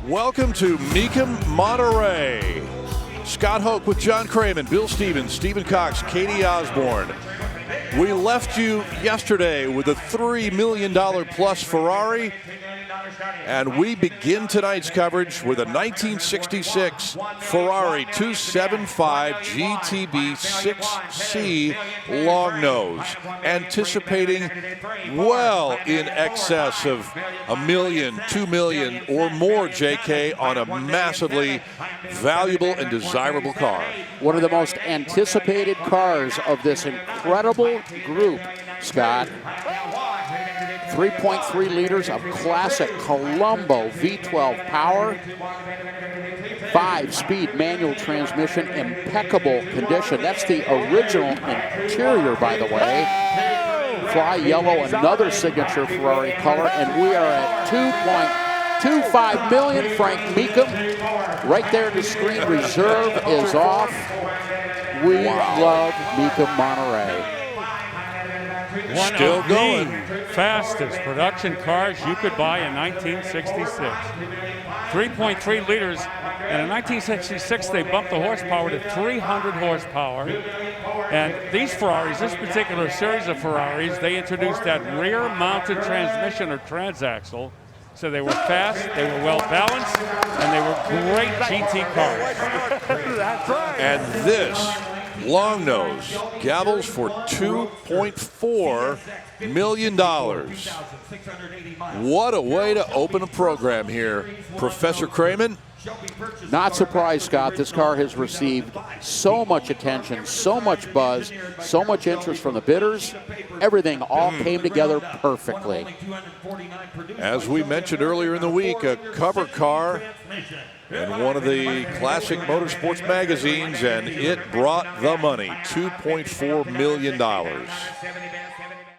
Welcome to Mecum Monterey. Scott Hoke with John Craman, Bill Stevens, Stephen Cox, Katie Osborne. We left you yesterday with a $3 million plus Ferrari, and we begin tonight's coverage with a 1966 Ferrari 275 GTB 6C long nose, anticipating well in excess of $1 million, $2 million or more, JK, on a massively valuable and desirable car. One of the most anticipated cars of this incredible group, Scott. 3.3 liters of classic Colombo V-12 power. 5-speed manual transmission, impeccable condition. That's the original interior, by the way. Fly yellow, another signature Ferrari color, and we are at $2.25 million. Frank Mecum, right there on the screen. Reserve is off. We love Mecum Monterey. One Still of going. the fastest production cars you could buy in 1966. 3.3 liters, and in 1966 they bumped the horsepower to 300 horsepower. And these Ferraris, this particular series of Ferraris, they introduced that rear-mounted transmission or transaxle. So they were fast, they were well balanced, and they were great GT cars. That's right. And this long nose gavels for $2.4 million. What a way to open a program here, Professor Craman. Not surprised, Scott. This car has received so much attention, so much buzz, so much interest from the bidders. Everything all came together perfectly. As we mentioned earlier in the week, a cover car in one of the classic motorsports magazines, and it brought the money, $2.4 million.